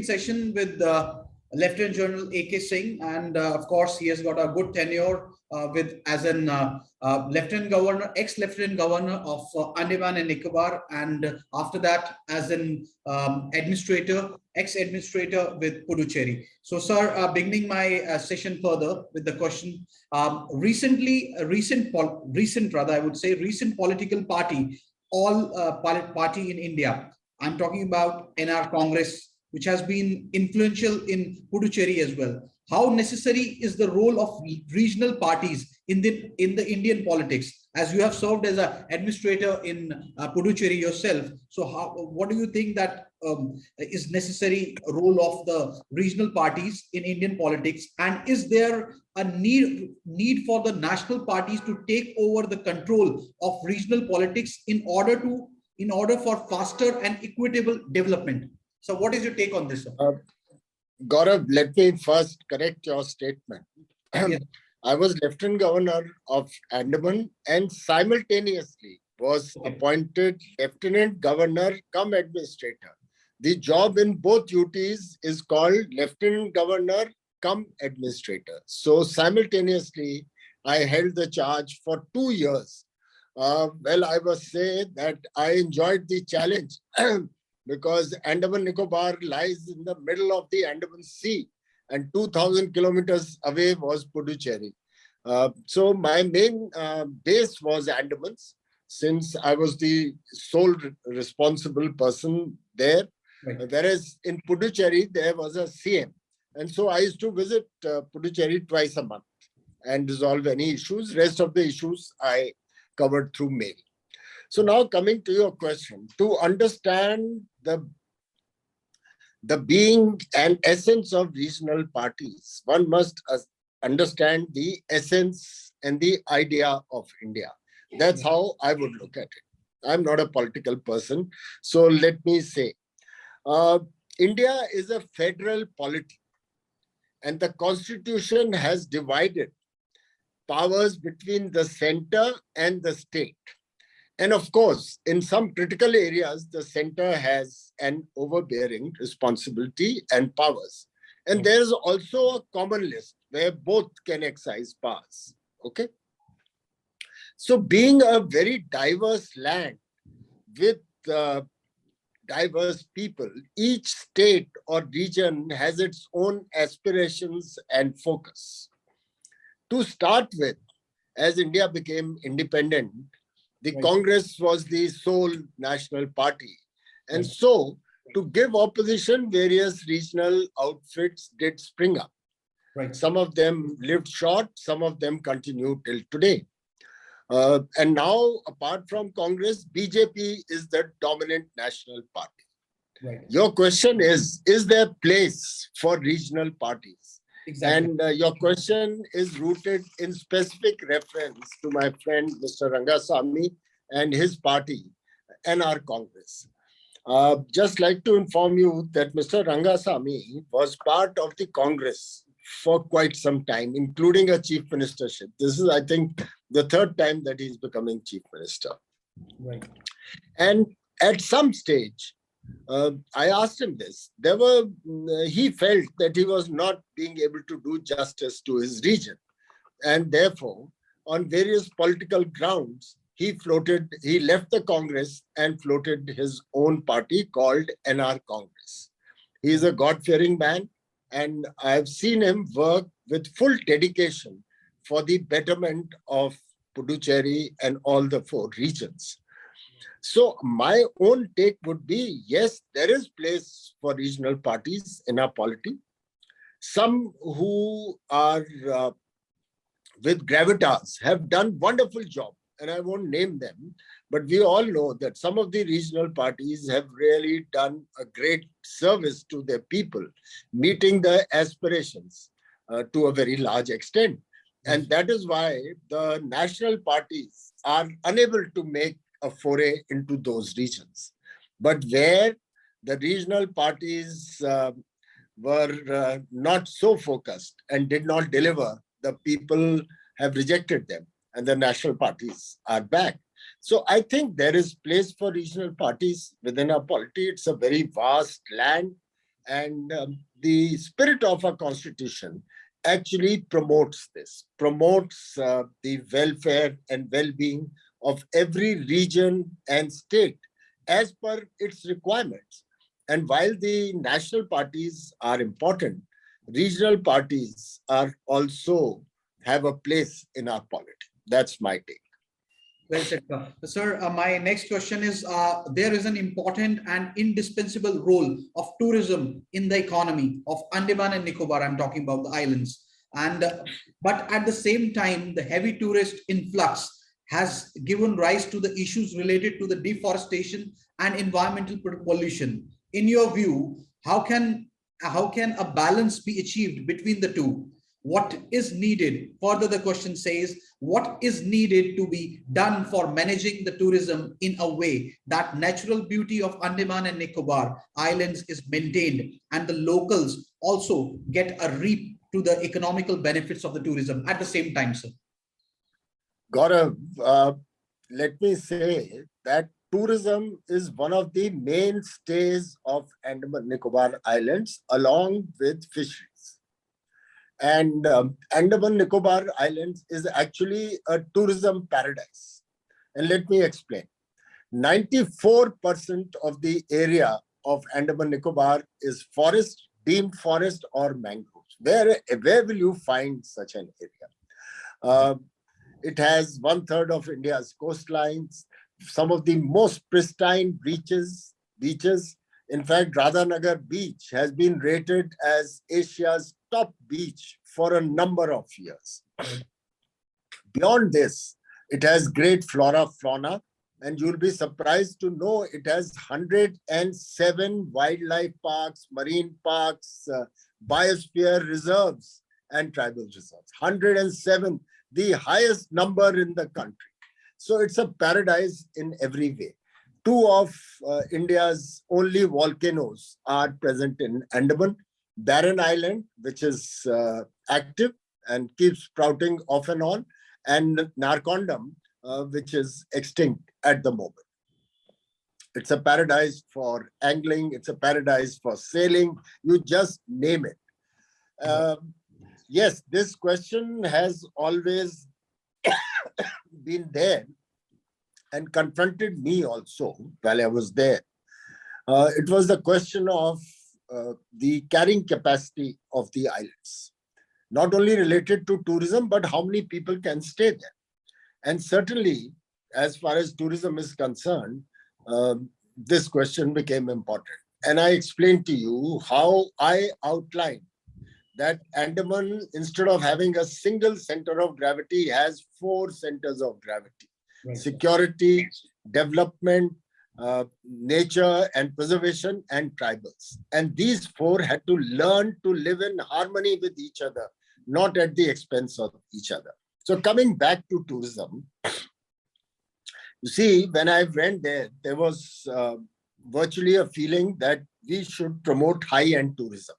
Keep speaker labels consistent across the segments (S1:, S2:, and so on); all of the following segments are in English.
S1: Session with Lieutenant General A.KSingh, and of course he has got a good tenure with as an Lieutenant Governor, ex-Lieutenant Governor of Andaman and Nicobar, and after that as an administrator, ex-administrator with Puducherry. So, sir, beginning my session further with the question: recent political party, party in India. I'm talking about NR Congress, which has been influential in Puducherry as well. How necessary is the role of regional parties in the Indian politics? As you have served as an administrator in Puducherry yourself, so what do you think that is necessary role of the regional parties in Indian politics? And is there a need for the national parties to take over the control of regional politics in order for faster and equitable development? So what is your take on this?
S2: Gaurav, let me first correct your statement.
S1: Yes.
S2: I was Lieutenant Governor of Andaman and simultaneously was appointed Lieutenant Governor cum Administrator. The job in both UTs is called Lieutenant Governor cum Administrator. So simultaneously, I held the charge for 2 years. Well, I must say that I enjoyed the challenge because Andaman Nicobar lies in the middle of the Andaman Sea and 2,000 kilometers away was Puducherry. So my main base was Andamans, since I was the sole responsible person there. Right. Whereas in Puducherry, there was a CM. And so I used to visit Puducherry twice a month and resolve any issues. Rest of the issues I covered through mail. So now coming to your question, to understand the being and essence of regional parties, one must understand the essence and the idea of India. That's how I would look at it. I'm not a political person. So let me say, India is a federal polity, and the constitution has divided powers between the center and the state. And of course, in some critical areas, the center has an overbearing responsibility and powers. And there is also a common list where both can exercise powers. Okay. So being a very diverse land with diverse people, each state or region has its own aspirations and focus. To start with, as India became independent, the Congress was the sole national party. And so, to give opposition, various regional outfits did spring up. Right. Some of them lived short, some of them continue till today. And now, apart from Congress, BJP is the dominant national party. Right. Your question is there place for regional parties? Exactly. And your question is rooted in specific reference to my friend, Mr. Rangasamy, and his party, NR Congress. Just like to inform you that Mr. Rangasamy was part of the Congress for quite some time, including a chief ministership. This is, I think, the third time that he's becoming chief minister. Right. And at some stage, I asked him this. He felt that he was not being able to do justice to his region. And therefore, on various political grounds, he left the Congress and floated his own party called NR Congress. He is a God-fearing man, and I've seen him work with full dedication for the betterment of Puducherry and all the 4 regions. So my own take would be, yes, there is place for regional parties in our polity. Some who are with gravitas have done wonderful job, and I won't name them, but we all know that some of the regional parties have really done a great service to their people, meeting their aspirations to a very large extent. And that is why the national parties are unable to make a foray into those regions. But where the regional parties were not so focused and did not deliver, the people have rejected them and the national parties are back. So I think there is place for regional parties within our polity. It's a very vast land, and the spirit of our constitution actually promotes this, promotes the welfare and well-being of every region and state as per its requirements. And while the national parties are important, regional parties are also have a place in our polity. That's my take.
S1: Well said, sir. Sir, my next question is, there is an important and indispensable role of tourism in the economy of Andaman and Nicobar. I'm talking about the islands. And but at the same time, the heavy tourist influx has given rise to the issues related to the deforestation and environmental pollution. In your view, how can a balance be achieved between the two? What is needed? Further, the question says, what is needed to be done for managing the tourism in a way that natural beauty of Andaman and Nicobar Islands is maintained and the locals also get a reap to the economical benefits of the tourism at the same time, sir?
S2: Gaurav, let me say that tourism is one of the mainstays of Andaman Nicobar Islands along with fisheries. And Andaman Nicobar Islands is actually a tourism paradise. And let me explain. 94% of the area of Andaman Nicobar is forest, deemed forest or mangroves. Where will you find such an area? It has 1/3 of India's coastlines, some of the most pristine beaches. In fact, Radhanagar Beach has been rated as Asia's top beach for a number of years. Beyond this, it has great flora, fauna, and you'll be surprised to know it has 107 wildlife parks, marine parks, biosphere reserves, and tribal reserves. 107, the highest number in the country. So it's a paradise in every way. Two of India's only volcanoes are present in Andaman. Barren Island, which is active and keeps sprouting off and on, and Narcondam, which is extinct at the moment. It's a paradise for angling. It's a paradise for sailing. You just name it. Yes, this question has always been there and confronted me also while I was there. It was the question of the carrying capacity of the islands, not only related to tourism, but how many people can stay there. And certainly, as far as tourism is concerned, this question became important. And I explained to you how I outlined that Andaman, instead of having a single center of gravity, has 4 centers of gravity. Right. Security, development, nature and preservation, and tribals. And these 4 had to learn to live in harmony with each other, not at the expense of each other. So coming back to tourism, you see, when I went there, there was virtually a feeling that we should promote high-end tourism.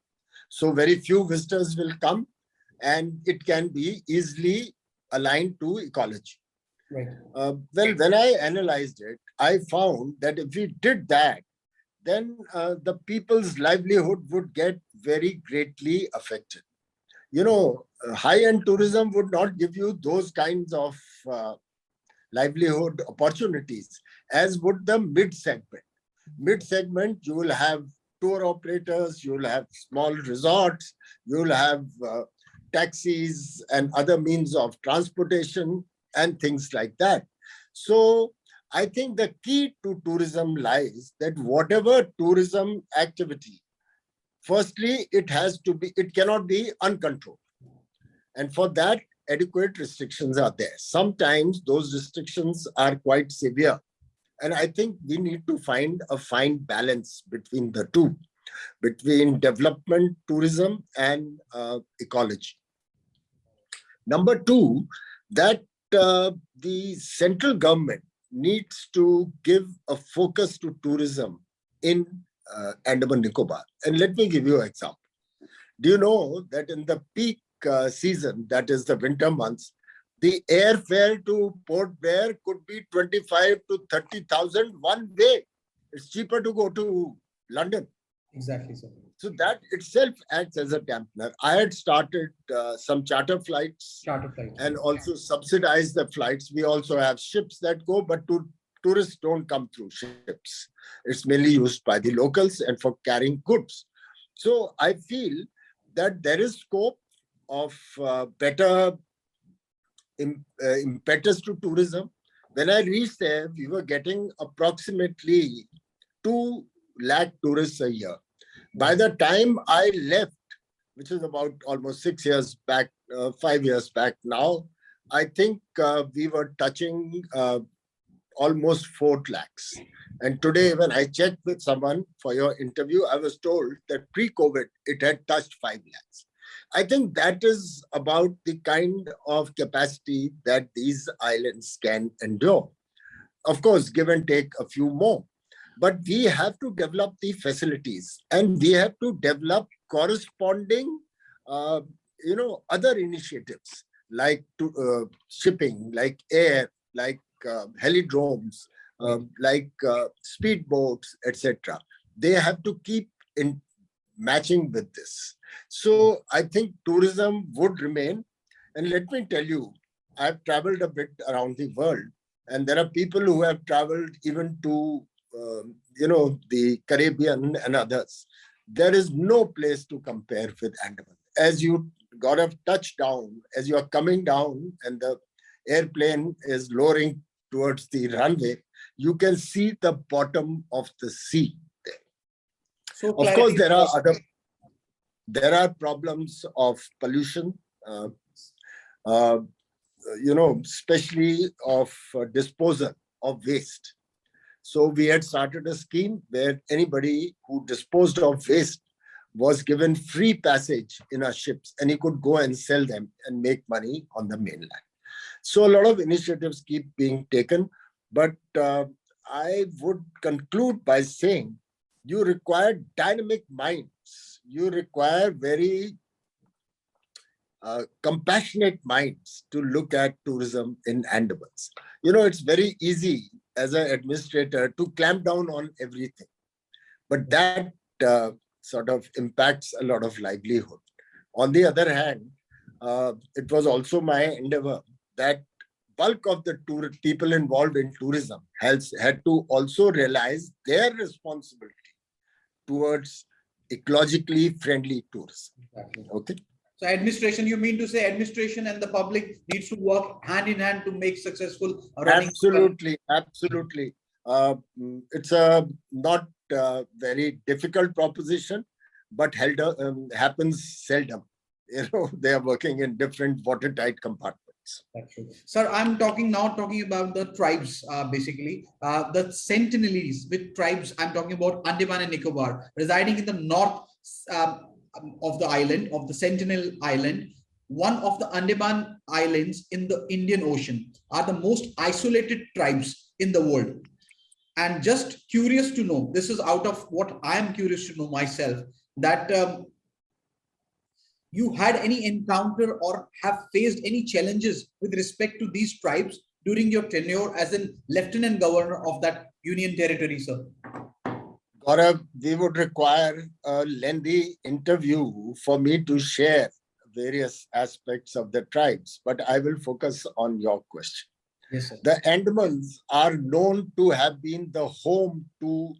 S2: So very few visitors will come, and it can be easily aligned to ecology. Right. Well, when I analyzed it, I found that if we did that, then the people's livelihood would get very greatly affected. You know, high-end tourism would not give you those kinds of livelihood opportunities as would the mid-segment. Mid-segment, you will have tour operators, you will have small resorts, you will have taxis and other means of transportation and things like that. So I think the key to tourism lies that whatever tourism activity, firstly, it cannot be uncontrolled. And for that, adequate restrictions are there. Sometimes those restrictions are quite severe. And I think we need to find a fine balance between the two, between development, tourism, and ecology. Number 2, that the central government needs to give a focus to tourism in Andaman Nicobar. And let me give you an example. Do you know that in the peak season, that is the winter months, The airfare to Port Blair could be 25 to 30,000 one way. It's cheaper to go to London.
S1: Exactly, sir.
S2: So that itself acts as a dampener. I had started some charter flights and also subsidized the flights. We also have ships that go, but tourists don't come through ships. It's mainly used by the locals and for carrying goods. So I feel that there is scope of better impetus to tourism. When I reached there, we were getting approximately 2 lakh tourists a year. By the time I left, which is about almost 6 years back, 5 years back now, I think we were touching almost 4 lakhs. And today, when I checked with someone for your interview, I was told that pre-COVID, it had touched 5 lakhs. I think that is about the kind of capacity that these islands can endure. Of course, give and take a few more. But we have to develop the facilities and we have to develop corresponding, other initiatives like shipping, like air, like helidromes, like speedboats, etc. They have to keep in matching with this. So I think tourism would remain. And let me tell you, I've traveled a bit around the world, and there are people who have traveled even to the Caribbean and others. There is no place to compare with Andaman. As you got a touchdown, as you are coming down and the airplane is lowering towards the runway, you can see the bottom of the sea there. So of course, there are problems of pollution, especially of disposal of waste. So we had started a scheme where anybody who disposed of waste was given free passage in our ships, and he could go and sell them and make money on the mainland. So a lot of initiatives keep being taken, but I would conclude by saying you require dynamic minds. You require very compassionate minds to look at tourism in Andamans. It's very easy as an administrator to clamp down on everything, but that sort of impacts a lot of livelihood. On the other hand, it was also my endeavor that bulk of the people involved in tourism had to also realize their responsibility towards ecologically friendly tourism.
S1: Exactly.
S2: Okay.
S1: So administration, you mean to say administration and the public needs to work hand in hand to make successful running?
S2: Absolutely. It's a not very difficult proposition, but happens seldom. They are working in different watertight compartments.
S1: That's true. Sir, I'm talking about the tribes, basically, the Sentinelese with tribes. I'm talking about Andaman and Nicobar residing in the north of the island, of the Sentinel Island. One of the Andaman Islands in the Indian Ocean are the most isolated tribes in the world. And just curious to know, this is out of what I am curious to know myself, that you had any encounter or have faced any challenges with respect to these tribes during your tenure as a lieutenant governor of that union territory, sir?
S2: Gaurav, we would require a lengthy interview for me to share various aspects of the tribes, but I will focus on your question.
S1: Yes, sir.
S2: The Andamans are known to have been the home to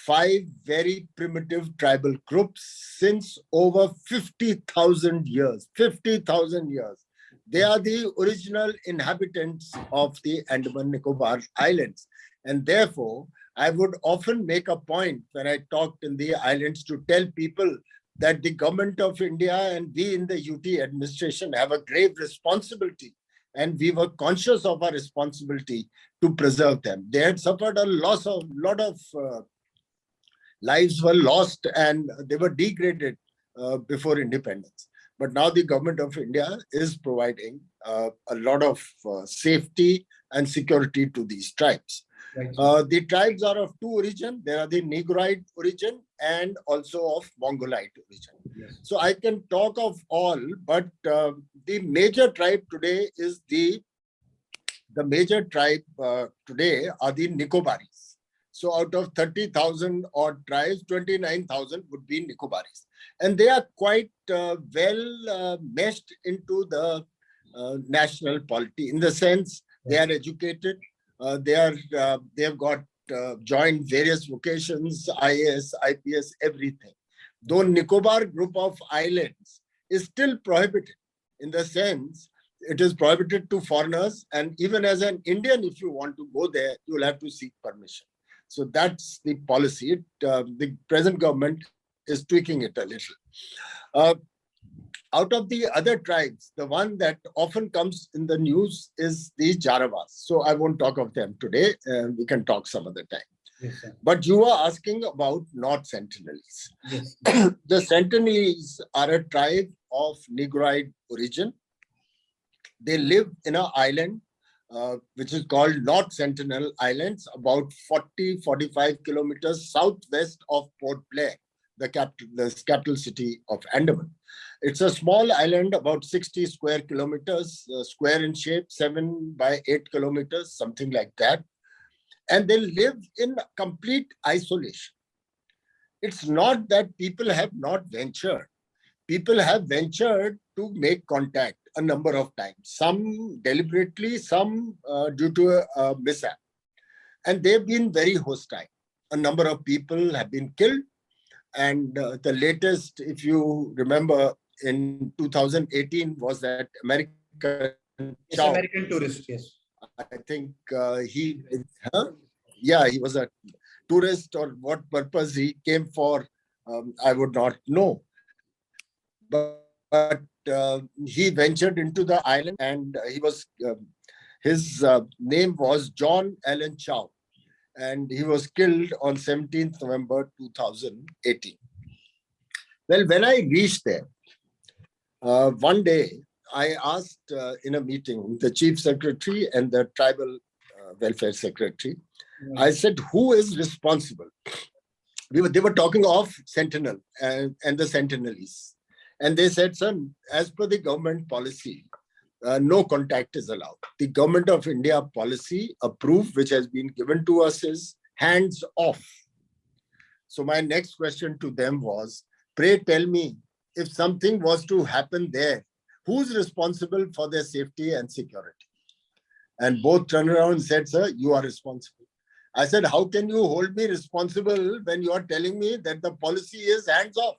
S2: 5 very primitive tribal groups since over 50,000 years. 50,000 years. They are the original inhabitants of the Andaman Nicobar Islands. And therefore, I would often make a point when I talked in the islands to tell people that the government of India and we in the UT administration have a grave responsibility. And we were conscious of our responsibility to preserve them. They had suffered a lot of lives were lost and they were degraded before independence. But now the government of India is providing a lot of safety and security to these tribes.
S1: Right.
S2: The tribes are of two origin. There are the Negroid origin and also of Mongolite origin.
S1: Yes.
S2: So I can talk of all, but the major tribe today is the major tribe today are the Nicobaris. So out of 30,000 odd tribes, 29,000 would be Nicobaris. And they are quite well meshed into the national polity, in the sense they are educated, they have got joined various vocations, IAS, IPS, everything. Though Nicobar group of islands is still prohibited, in the sense it is prohibited to foreigners, and even as an Indian, if you want to go there, you will have to seek permission. So that's the policy. The present government is tweaking it a little. Out of the other tribes, the one that often comes in the news is the Jarawas. So I won't talk of them today. We can talk some other time.
S1: Yes, sir.
S2: But you are asking about North Sentinelese.
S1: Yes.
S2: The Sentinelese are a tribe of Negroid origin. They live in an island which is called North Sentinel Islands, about 40-45 kilometers southwest of Port Blair, the capital city of Andaman. It's a small island, about 60 square kilometers, square in shape, 7 by 8 kilometers, something like that. And they live in complete isolation. It's not that people have not ventured. People have ventured to make contact a number of times, some deliberately, some due to a mishap. And they've been very hostile. A number of people have been killed. And the latest, if you remember, in 2018 was that American
S1: Yes, American tourist, yes.
S2: I think he was a tourist, or what purpose he came for, I would not know. But he ventured into the island, and he was his name was John Allen Chow, and he was killed on 17th November 2018. Well, when I reached there, one day I asked in a meeting the chief secretary and the tribal welfare secretary. I said, who is responsible? They were talking of Sentinel and the Sentinelese. And they said, son, as per the government policy, no contact is allowed. The Government of India policy approved, which has been given to us, is hands off. So my next question to them was, pray tell me, if something was to happen there, who's responsible for their safety and security? And both turned around and said, sir, you are responsible. I said, how can you hold me responsible when you are telling me that the policy is hands off?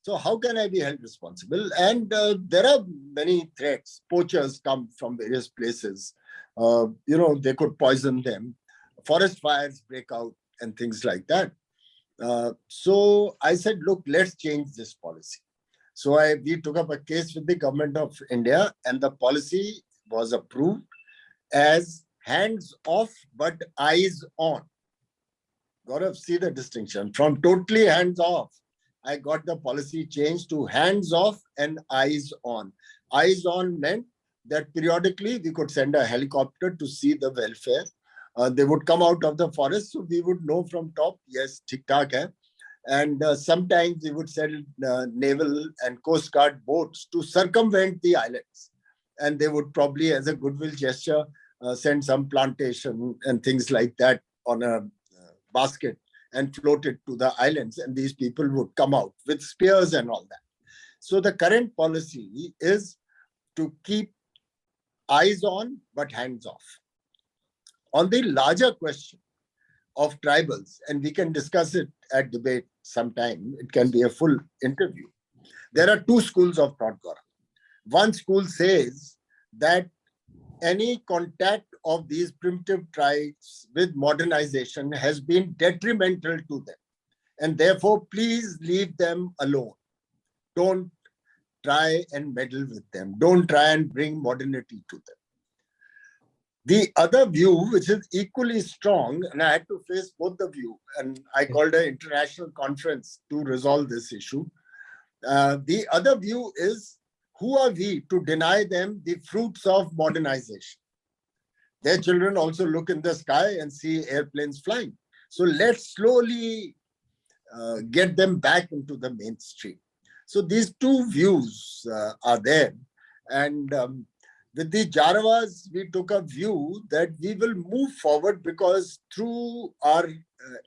S2: So how can I be held responsible? And there are many threats. Poachers come from various places. They could poison them. Forest fires break out and things like that. So I said, look, let's change this policy. So we took up a case with the Government of India, and the policy was approved as hands off but eyes on. Got to see the distinction. From totally hands off, I got the policy changed to hands off and eyes on. Eyes on meant that periodically we could send a helicopter to see the welfare. They would come out of the forest, so we would know from top, yes, tik-tak hai. And sometimes we would send naval and coast guard boats to circumvent the islands. And they would probably, as a goodwill gesture, send some plantation and things like that on a basket and float it to the islands. And these people would come out with spears and all that. So the current policy is to keep eyes on, but hands off. On the larger question of tribals, and we can discuss it at debate sometime, it can be a full interview. There are two schools of thought, Gaurav. One school says that any contact of these primitive tribes with modernization has been detrimental to them. And therefore, please leave them alone. Don't try and meddle with them. Don't try and bring modernity to them. The other view, which is equally strong, and I had to face both the view, and I called an international conference to resolve this issue. The other view is, who are we to deny them the fruits of modernization? Their children also look in the sky and see airplanes flying. So let's slowly get them back into the mainstream. So these two views are there. And with the Jarawas, we took a view that we will move forward because through our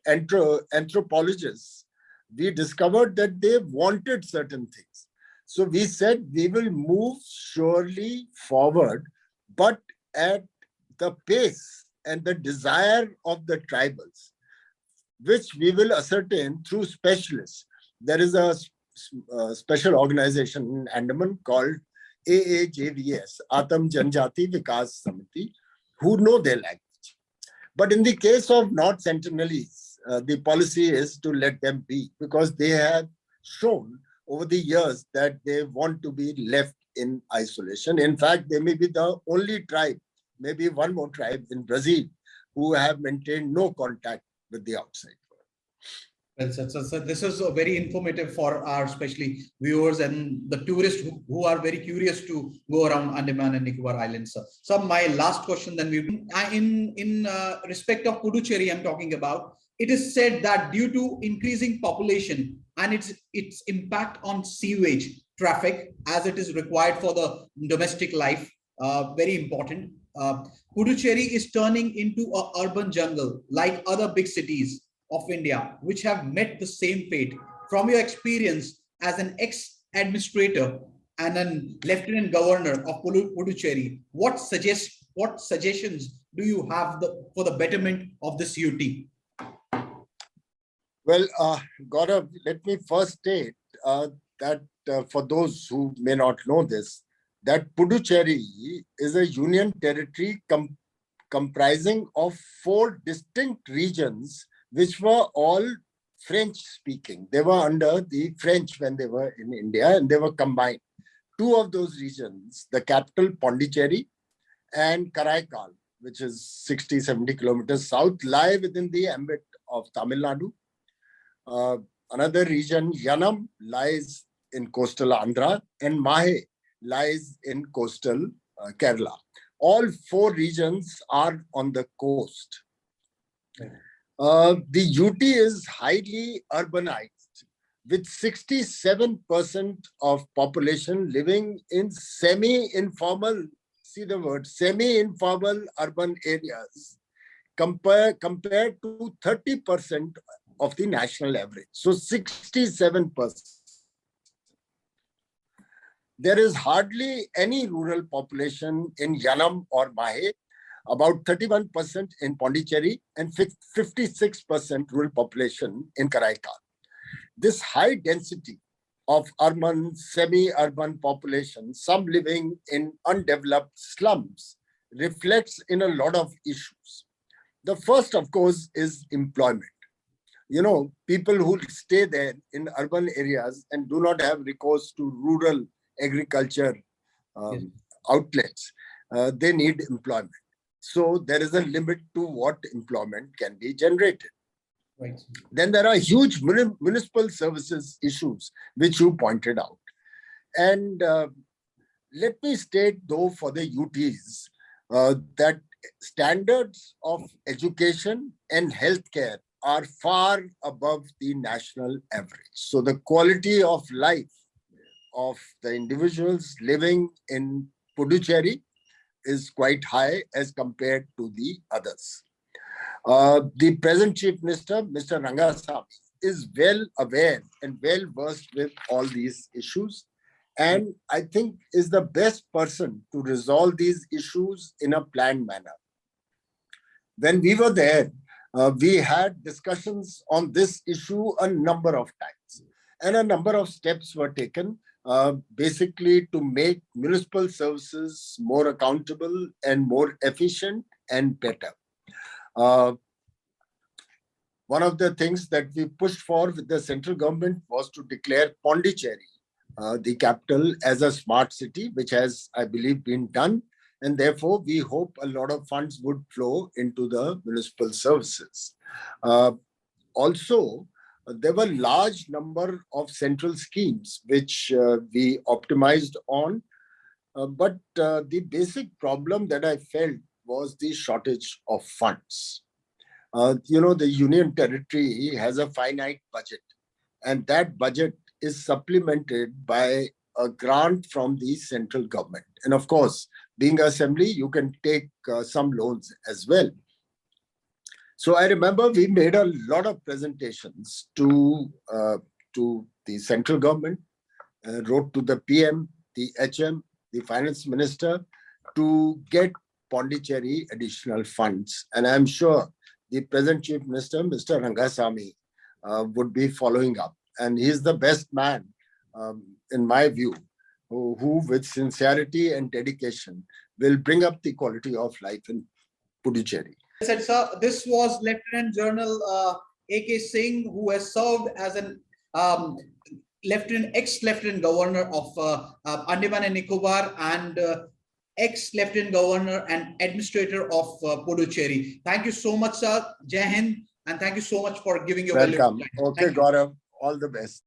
S2: anthropologists, we discovered that they wanted certain things. So we said we will move surely forward, but at the pace and the desire of the tribals, which we will ascertain through specialists. There is a special organization in Andaman called AAJVS, Atam Janjati Vikas Samiti, who know their language. But in the case of North Sentinelese, the policy is to let them be, because they have shown over the years that they want to be left in isolation. In fact, they may be the only tribe, maybe one more tribe in Brazil, who have maintained no contact with the outside world.
S1: Well, so this is very informative for our especially viewers and the tourists who are very curious to go around Andaman and Nicobar Islands. So my last question then, in respect of Puducherry I'm talking about, it is said that due to increasing population and its impact on sewage traffic as it is required for the domestic life, very important. Puducherry is turning into an urban jungle like other big cities of India, which have met the same fate. From your experience as an ex-administrator and a lieutenant governor of Puducherry, what suggestions do you have for the betterment of this UT?
S2: Well, Gaurav, let me first state that for those who may not know this, that Puducherry is a union territory comprising of 4 distinct regions, which were all French-speaking. They were under the French when they were in India, and they were combined. 2 of those regions, the capital Pondicherry and Karaikal, which is 60, 70 kilometers south, lie within the ambit of Tamil Nadu. Another region, Yanam, lies in coastal Andhra, and Mahe lies in coastal Kerala. All 4 regions are on the coast. The UT is highly urbanized, with 67% of population living in semi-informal, see the word, semi-informal urban areas, compared to 30% of the national average. So 67%. There is hardly any rural population in Yanam or Mahe, about 31% in Pondicherry, and 56% rural population in Karaikal. This high density of urban, semi-urban population, some living in undeveloped slums, reflects in a lot of issues. The first, of course, is employment. You know, people who stay there in urban areas and do not have recourse to rural agriculture outlets, they need employment. So there is a limit to what employment can be generated.
S1: Right.
S2: Then there are huge municipal services issues, which you pointed out. And let me state, though, for the UTs, that standards of education and healthcare are far above the national average. So the quality of life of the individuals living in Puducherry is quite high as compared to the others. The present Chief Minister, Mr. Rangasamy, is well aware and well versed with all these issues, and I think is the best person to resolve these issues in a planned manner. When we were there, we had discussions on this issue a number of times, and a number of steps were taken, basically to make municipal services more accountable and more efficient and better. One of the things that we pushed for with the central government was to declare Pondicherry, the capital, as a smart city, which has, I believe, been done. And therefore, we hope a lot of funds would flow into the municipal services. Also, there were large number of central schemes which we optimized on. But the basic problem that I felt was the shortage of funds. The Union Territory has a finite budget, and that budget is supplemented by a grant from the central government. And of course, being assembly, you can take some loans as well. So I remember we made a lot of presentations to the central government, wrote to the PM, the HM, the finance minister to get Puducherry additional funds. And I'm sure the present chief minister, Mr. Rangasamy, would be following up. And he's the best man, in my view, who with sincerity and dedication will bring up the quality of life in Puducherry.
S1: Said, sir, this was Lieutenant General A.KSingh, who has served as an ex-Lieutenant Governor of Andaman and Nicobar, and ex-Lieutenant Governor and Administrator of Puducherry. Thank you so much, sir. Jai Hind, and thank you so much for giving your
S2: Welcome.
S1: valuable time.
S2: Okay, Gaurav, all the best.